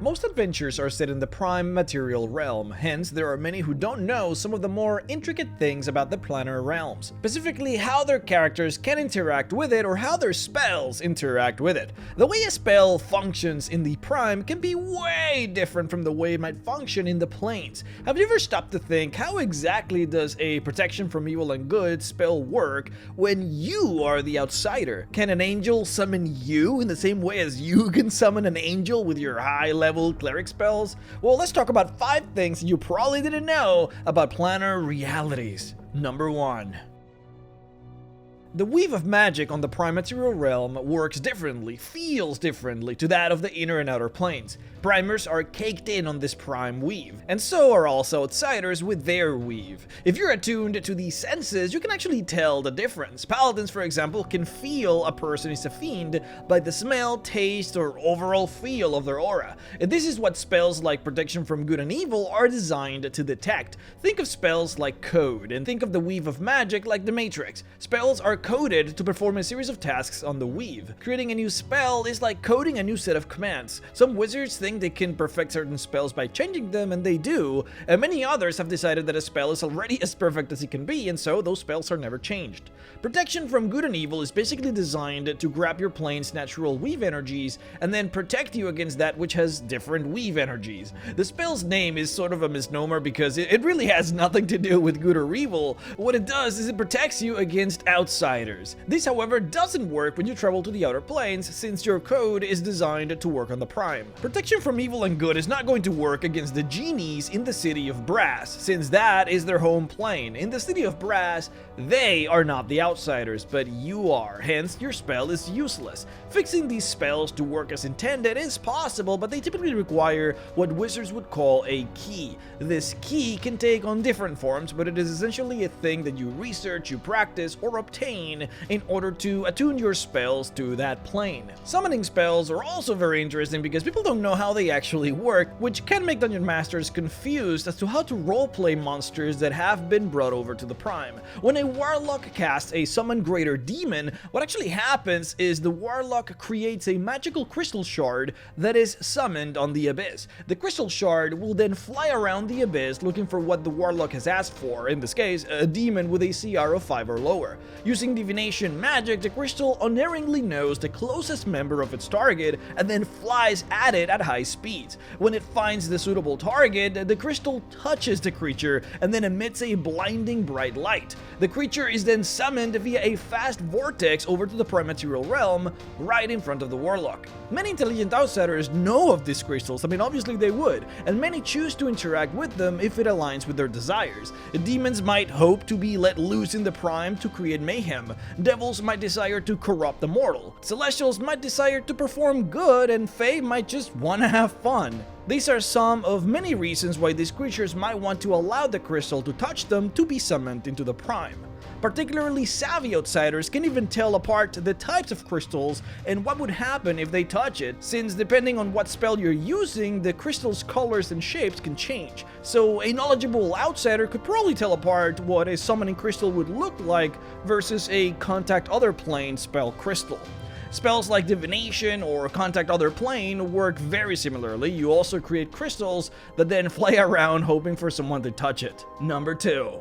Most adventures are set in the prime material realm, hence there are many who don't know some of the more intricate things about the planar realms, specifically how their characters can interact with it or how their spells interact with it. The way a spell functions in the prime can be way different from the way it might function in the planes. Have you ever stopped to think, how exactly does a protection from evil and good spell work when you are the outsider? Can an angel summon you in the same way as you can summon an angel with your high-level cleric spells? Well, let's talk about 5 things you probably didn't know about planar realities. Number 1. The weave of magic on the prime material realm works differently, feels differently to that of the inner and outer planes. Primers are caked in on this prime weave, and so are also outsiders with their weave. If you're attuned to these senses, you can actually tell the difference. Paladins, for example, can feel a person is a fiend by the smell, taste, or overall feel of their aura. And this is what spells like protection from good and evil are designed to detect. Think of spells like code, and think of the weave of magic like the Matrix. Spells are coded to perform a series of tasks on the weave. Creating a new spell is like coding a new set of commands. Some wizards think they can perfect certain spells by changing them, and they do, and many others have decided that a spell is already as perfect as it can be, and so those spells are never changed. Protection from good and evil is basically designed to grab your plane's natural weave energies and then protect you against that which has different weave energies. The spell's name is sort of a misnomer because it really has nothing to do with good or evil. What it does is it protects you against outsiders. This, however, doesn't work when you travel to the outer planes, since your code is designed to work on the prime. Protection from evil and good is not going to work against the genies in the City of Brass, since that is their home plane. In the City of Brass, they are not the outsiders, but you are, hence your spell is useless. Fixing these spells to work as intended is possible, but they typically require what wizards would call a key. This key can take on different forms, but it is essentially a thing that you research, you practice, or obtain in order to attune your spells to that plane. Summoning spells are also very interesting because people don't know how they actually work, which can make dungeon masters confused as to how to roleplay monsters that have been brought over to the prime. When a warlock casts a summon greater demon, what actually happens is the warlock creates a magical crystal shard that is summoned on the abyss. The crystal shard will then fly around the abyss looking for what the warlock has asked for, in this case, a demon with a CR of 5 or lower. Using divination magic, the crystal unerringly knows the closest member of its target and then flies at it at high speeds. When it finds the suitable target, the crystal touches the creature and then emits a blinding bright light. The creature is then summoned via a fast vortex over to the prime material realm, right in front of the warlock. Many intelligent outsiders know of these crystals, obviously they would, and many choose to interact with them if it aligns with their desires. Demons might hope to be let loose in the prime to create mayhem. Devils might desire to corrupt the mortal. Celestials might desire to perform good, and Fae might just want to have fun. These are some of many reasons why these creatures might want to allow the crystal to touch them to be summoned into the prime. Particularly savvy outsiders can even tell apart the types of crystals and what would happen if they touch it, since depending on what spell you're using, the crystal's colors and shapes can change. So a knowledgeable outsider could probably tell apart what a summoning crystal would look like versus a contact other plane spell crystal. Spells like divination or contact other plane work very similarly. You also create crystals that then fly around hoping for someone to touch it. Number 2.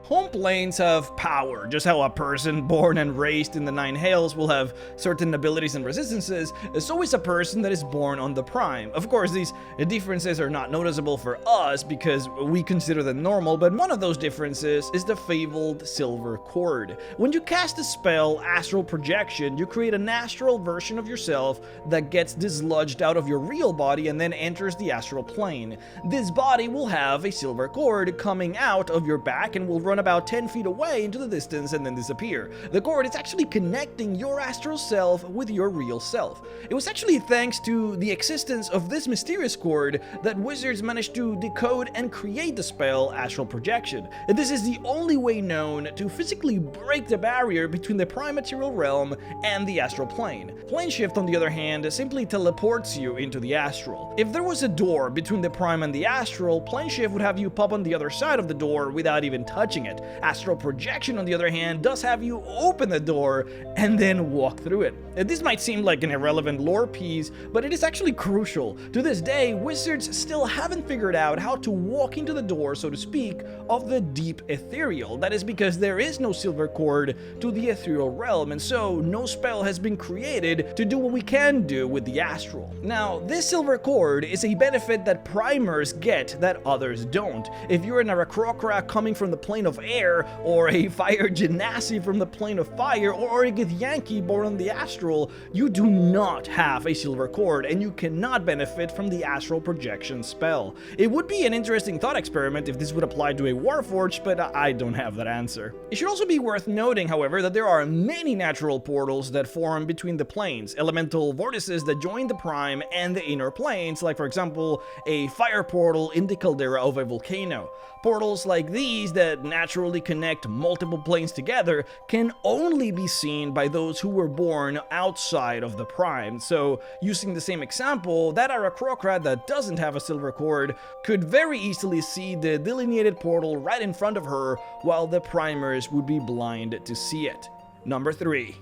Home planes have power. Just how a person born and raised in the Nine Hells will have certain abilities and resistances, so is a person that is born on the prime. Of course, these differences are not noticeable for us because we consider them normal, but one of those differences is the fabled silver cord. When you cast the spell Astral Projection, you create an astral version of yourself that gets dislodged out of your real body and then enters the astral plane. This body will have a silver cord coming out of your back and will run about 10 feet away into the distance and then disappear. The cord is actually connecting your astral self with your real self. It was actually thanks to the existence of this mysterious cord that wizards managed to decode and create the spell Astral Projection. This is the only way known to physically break the barrier between the prime material realm and the astral plane. Plane shift, on the other hand, simply teleports you into the astral. If there was a door between the prime and the astral, plane shift would have you pop on the other side of the door without even touching using it. Astral projection, on the other hand, does have you open the door and then walk through it. This might seem like an irrelevant lore piece, but it is actually crucial. To this day, wizards still haven't figured out how to walk into the door, so to speak, of the deep ethereal. That is because there is no silver cord to the ethereal realm, and so no spell has been created to do what we can do with the astral. Now, this silver cord is a benefit that primers get that others don't. If you're an rhexxart coming from the plane of air, or a fire genasi from the plane of fire, or a Githyanki born on the astral, you do not have a silver cord, and you cannot benefit from the astral projection spell. It would be an interesting thought experiment if this would apply to a Warforged, but I don't have that answer. It should also be worth noting, however, that there are many natural portals that form between the planes, elemental vortices that join the prime and the inner planes, like for example, a fire portal in the caldera of a volcano. Portals like these that naturally connect multiple planes together can only be seen by those who were born outside of the prime. So, using the same example, that rhexxart that doesn't have a silver cord could very easily see the delineated portal right in front of her, while the primers would be blind to see it. Number 3.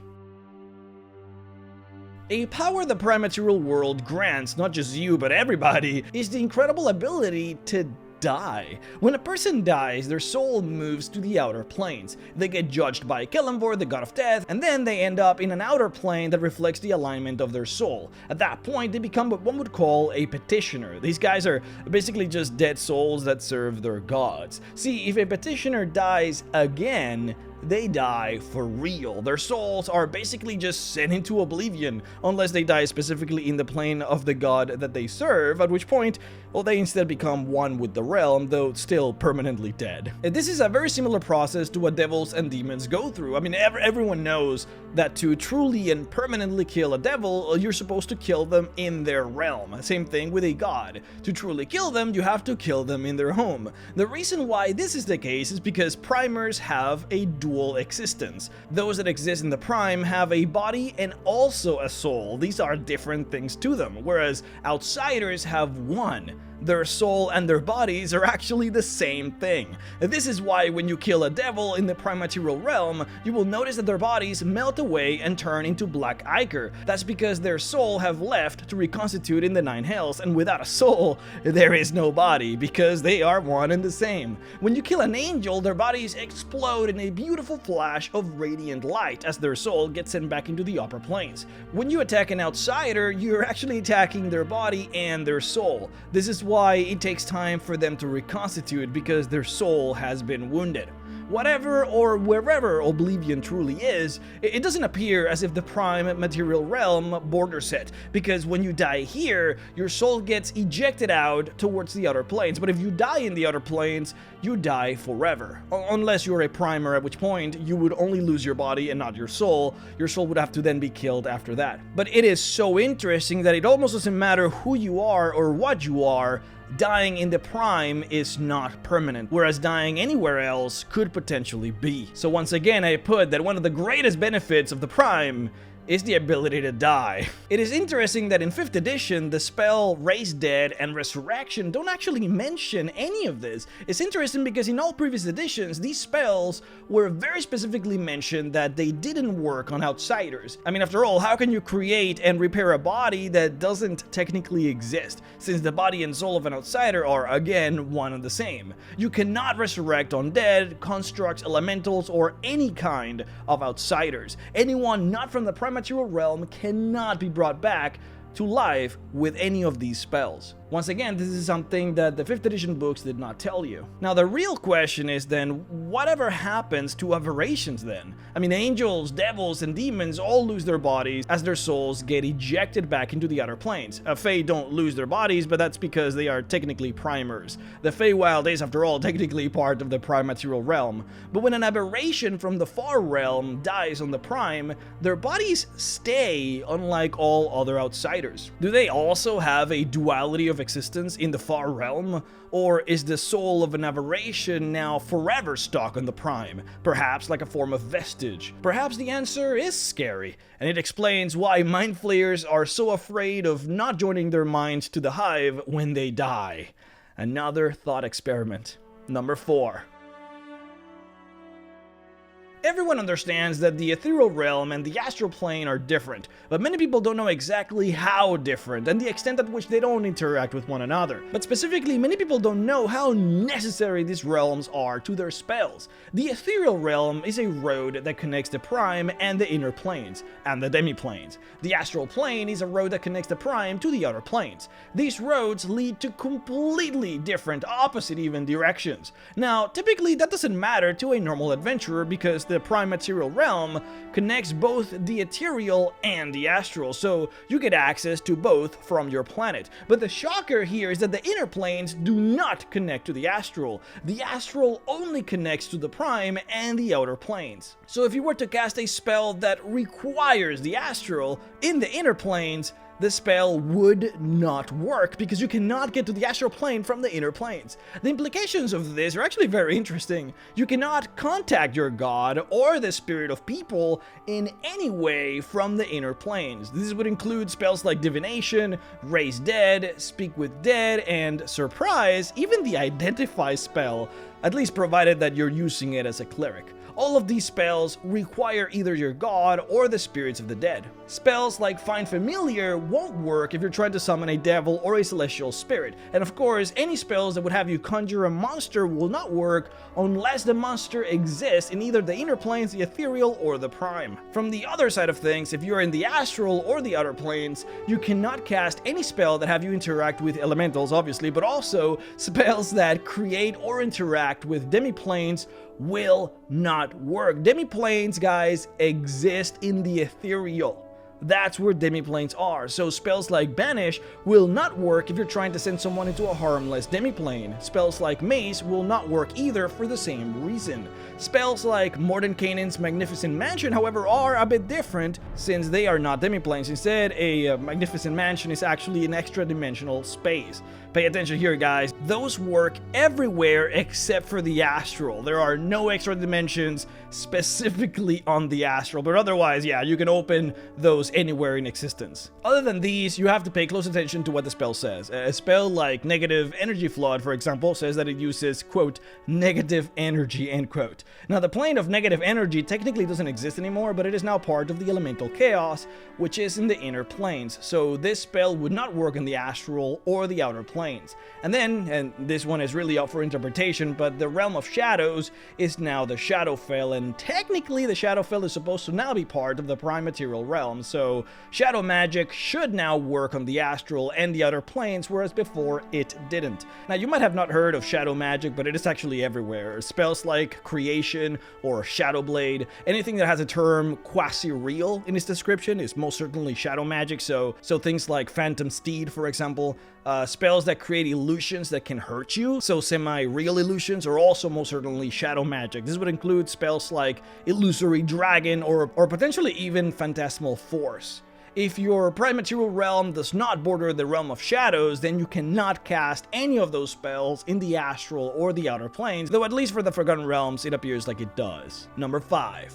A power the prime-material world grants not just you but everybody is the incredible ability to die. When a person dies, their soul moves to the outer planes. They get judged by Kelemvor, the god of death, and then they end up in an outer plane that reflects the alignment of their soul. At that point, they become what one would call a petitioner. These guys are basically just dead souls that serve their gods. See, if a petitioner dies again, they die for real. Their souls are basically just sent into oblivion, unless they die specifically in the plane of the god that they serve, at which point, well, they instead become one with the realm, though still permanently dead. This is a very similar process to what devils and demons go through. I mean, everyone knows that to truly and permanently kill a devil, you're supposed to kill them in their realm. Same thing with a god. To truly kill them, you have to kill them in their home. The reason why this is the case is because primers have a dual existence. Those that exist in the prime have a body and also a soul. These are different things to them, whereas outsiders have one. Their soul and their bodies are actually the same thing. This is why when you kill a devil in the prime material realm, you will notice that their bodies melt away and turn into black ichor. That's because their soul have left to reconstitute in the nine hells, and without a soul, there is no body, because they are one and the same. When you kill an angel, their bodies explode in a beautiful flash of radiant light as their soul gets sent back into the upper planes. When you attack an outsider, you're actually attacking their body and their soul. This is why it takes time for them to reconstitute, because their soul has been wounded. Whatever or wherever Oblivion truly is, it doesn't appear as if the prime material realm borders it, because when you die here, your soul gets ejected out towards the outer planes, but if you die in the outer planes, you die forever. Unless you're a primer, at which point you would only lose your body and not your soul. Your soul would have to then be killed after that. But it is so interesting that it almost doesn't matter who you are or what you are, dying in the prime is not permanent, whereas dying anywhere else could potentially be. So once again, I put that one of the greatest benefits of the prime is the ability to die. It is interesting that in 5th edition, the spell Raise Dead and Resurrection don't actually mention any of this. It's interesting because in all previous editions, these spells were very specifically mentioned that they didn't work on outsiders. I mean, after all, how can you create and repair a body that doesn't technically exist, since the body and soul of an outsider are, again, one and the same? You cannot resurrect undead, constructs, elementals, or any kind of outsiders. Anyone not from the prime material realm cannot be brought back to life with any of these spells. Once again, this is something that the 5th edition books did not tell you. Now, the real question is then, whatever happens to Aberrations then? I mean, angels, devils, and demons all lose their bodies as their souls get ejected back into the outer planes. Fae don't lose their bodies, but that's because they are technically primers. The Feywild is, after all, technically part of the prime material realm. But when an aberration from the far realm dies on the prime, their bodies stay, unlike all other outsiders. Do they also have a duality of existence in the far realm? Or is the soul of an aberration now forever stuck on the prime, perhaps like a form of vestige? Perhaps the answer is scary, and it explains why mind flayers are so afraid of not joining their minds to the hive when they die. Another thought experiment. Number 4. Everyone understands that the ethereal realm and the astral plane are different, but many people don't know exactly how different and the extent at which they don't interact with one another. But specifically, many people don't know how necessary these realms are to their spells. The ethereal realm is a road that connects the prime and the inner planes, and the demi-planes. The astral plane is a road that connects the prime to the outer planes. These roads lead to completely different, opposite even directions. Now, typically that doesn't matter to a normal adventurer because the prime material realm connects both the ethereal and the astral, so you get access to both from your planet. But the shocker here is that the inner planes do not connect to the astral. The astral only connects to the prime and the outer planes. So if you were to cast a spell that requires the astral in the inner planes, the spell would not work because you cannot get to the astral plane from the inner planes. The implications of this are actually very interesting. You cannot contact your god or the spirit of people in any way from the inner planes. This would include spells like divination, raise dead, speak with dead, and surprise, even the identify spell, at least provided that you're using it as a cleric. All of these spells require either your god or the spirits of the dead. Spells like Find Familiar won't work if you're trying to summon a devil or a celestial spirit. And of course, any spells that would have you conjure a monster will not work unless the monster exists in either the inner planes, the ethereal, or the prime. From the other side of things, if you're in the astral or the outer planes, you cannot cast any spell that have you interact with elementals, obviously, but also spells that create or interact with demi-planes will not work. Demi-planes, guys, exist in the ethereal. That's where demi-planes are, so spells like Banish will not work if you're trying to send someone into a harmless demi-plane. Spells like Mace will not work either for the same reason. Spells like Mordenkainen's Magnificent Mansion, however, are a bit different since they are not demi-planes. Instead, a Magnificent Mansion is actually an extra-dimensional space. Pay attention here, guys. Those work everywhere except for the astral. There are no extra dimensions specifically on the astral, but otherwise, yeah, you can open those anywhere in existence. Other than these, you have to pay close attention to what the spell says. A spell like Negative Energy Flood, for example, says that it uses, quote, negative energy, end quote. Now, the plane of negative energy technically doesn't exist anymore, but it is now part of the elemental chaos, which is in the inner planes. So this spell would not work in the astral or the outer planes. And then, and this one is really up for interpretation, but the realm of shadows is now the Shadowfell, and technically the Shadowfell is supposed to now be part of the prime material realm, so shadow magic should now work on the astral and the outer planes, whereas before it didn't. Now, you might have not heard of shadow magic, but it is actually everywhere. Spells like Creation or Shadowblade, anything that has a term quasi-real in its description is most certainly shadow magic, so things like Phantom Steed, for example. Spells that create illusions that can hurt you, so semi-real illusions, are also most certainly shadow magic. This would include spells like Illusory Dragon or potentially even Phantasmal Force. If your prime material realm does not border the realm of shadows, then you cannot cast any of those spells in the astral or the outer planes, though at least for the Forgotten Realms it appears like it does. Number 5.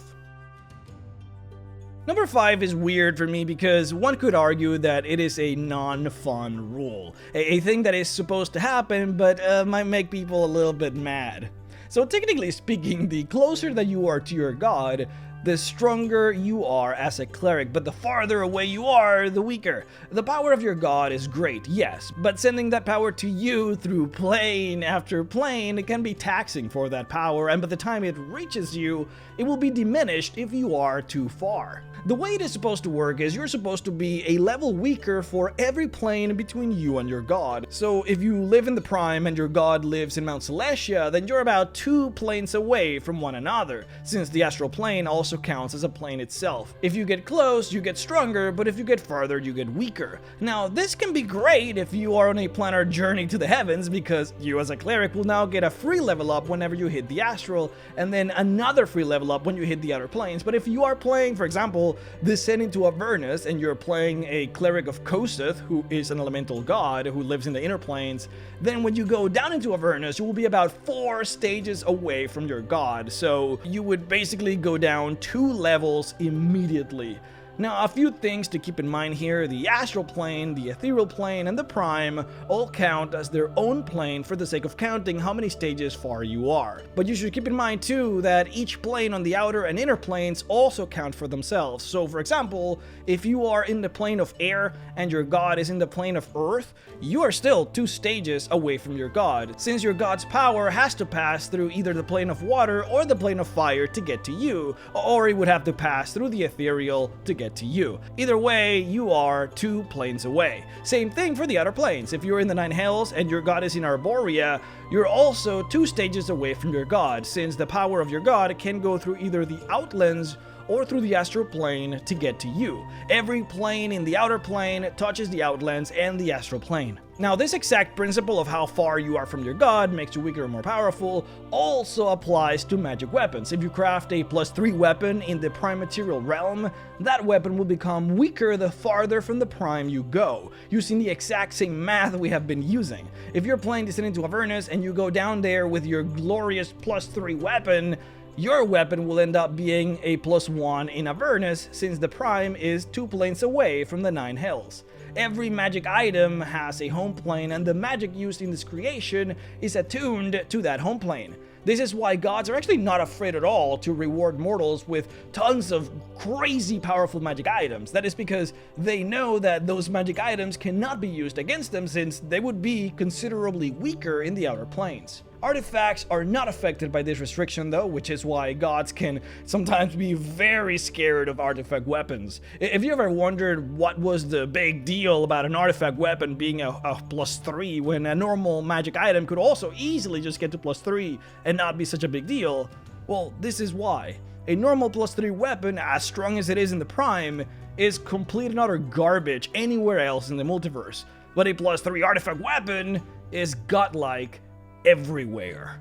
Number 5 is weird for me because one could argue that it is a non-fun rule. A thing that is supposed to happen, but might make people a little bit mad. So technically speaking, the closer that you are to your god, the stronger you are as a cleric, but the farther away you are, the weaker. The power of your god is great, yes, but sending that power to you through plane after plane, it can be taxing for that power, and by the time it reaches you, it will be diminished if you are too far. The way it is supposed to work is you're supposed to be a level weaker for every plane between you and your god. So if you live in the prime and your god lives in Mount Celestia, then you're about 2 planes away from one another, since the astral plane also counts as a plane itself. If you get close, you get stronger, but if you get farther, you get weaker. Now, this can be great if you are on a planar journey to the heavens, because you as a cleric will now get a free level up whenever you hit the astral, and then another free level up when you hit the outer planes. But if you are playing, for example, Descend into Avernus, and you're playing a cleric of Koseth, who is an elemental god who lives in the inner planes, then when you go down into Avernus, you will be about 4 stages away from your god. So you would basically go down 2 levels immediately. Now, a few things to keep in mind here: the astral plane, the ethereal plane, and the prime all count as their own plane for the sake of counting how many stages far you are. But you should keep in mind too that each plane on the outer and inner planes also count for themselves. So for example, if you are in the plane of air and your god is in the plane of earth, you are still 2 stages away from your god, since your god's power has to pass through either the plane of water or the plane of fire to get to you, or it would have to pass through the ethereal to get to you. Either way, you are 2 planes away. Same thing for the outer planes. If you're in the 9 hells and your god is in Arborea, you're also 2 stages away from your god, since the power of your god can go through either the outlands or through the astral plane to get to you. Every plane in the outer plane touches the outlands and the astral plane. Now, this exact principle of how far you are from your god makes you weaker or more powerful also applies to magic weapons. If you craft a +3 weapon in the prime material realm, that weapon will become weaker the farther from the prime you go, using the exact same math we have been using. If you're playing Descending to Avernus and you go down there with your glorious +3 weapon, your weapon will end up being a +1 in Avernus, since the prime is 2 planes away from the 9 hells. Every magic item has a home plane, and the magic used in this creation is attuned to that home plane. This is why gods are actually not afraid at all to reward mortals with tons of crazy powerful magic items. That is because they know that those magic items cannot be used against them, since they would be considerably weaker in the outer planes. Artifacts are not affected by this restriction though, which is why gods can sometimes be very scared of artifact weapons. If you ever wondered what was the big deal about an artifact weapon being a +3 when a normal magic item could also easily just get to +3 and not be such a big deal, well, this is why. A normal +3 weapon, as strong as it is in the prime, is complete and utter garbage anywhere else in the multiverse. But a +3 artifact weapon is godlike everywhere.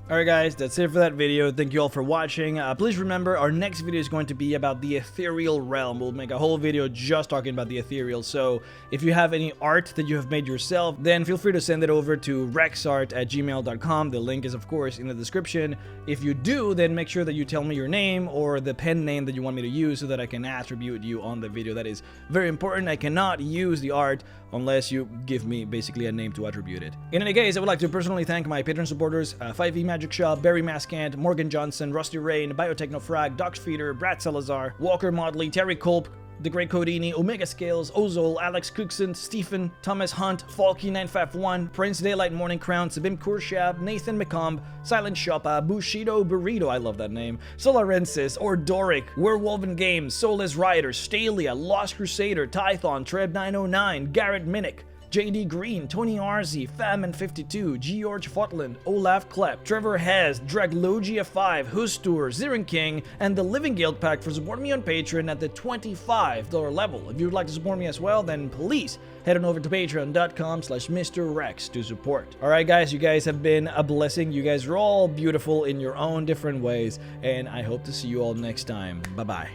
Alright guys, that's it for that video. Thank you all for watching. Please remember, our next video is going to be about the ethereal realm. We'll make a whole video just talking about the ethereal. So if you have any art that you have made yourself, then feel free to send it over to rhexxart@gmail.com. The link is of course in the description. If you do, then make sure that you tell me your name or the pen name that you want me to use so that I can attribute you on the video. That is very important. I cannot use the art unless you give me basically a name to attribute it. In any case, I would like to personally thank my Patreon supporters, 5e Magic Shop, Barry Maskant, Morgan Johnson, Rusty Rain, Biotechnofrag, Dox Feeder, Brad Salazar, Walker Motley, Terry Culp, The Great Codini, Omega Scales, Ozol, Alex Cookson, Stephen, Thomas Hunt, Falky951, Prince Daylight Morning Crown, Sabim Kurshab, Nathan McComb, Silent Shoppa, Bushido Burrito, I love that name, Solarensis, Ordoric, Werewolven Games, Soulless Rider, Stalia, Lost Crusader, Tython, Treb909, Garrett Minnick, JD Green, Tony Arzi, Famine52, George Fotland, Olaf Klepp, Trevor Hess, Draglogia 5, Hustur, Zirin King, and the Living Guild Pack for supporting me on Patreon at the $25 level. If you would like to support me as well, then please head on over to patreon.com/Mr. Rex to support. Alright guys, you guys have been a blessing. You guys are all beautiful in your own different ways, and I hope to see you all next time. Bye-bye.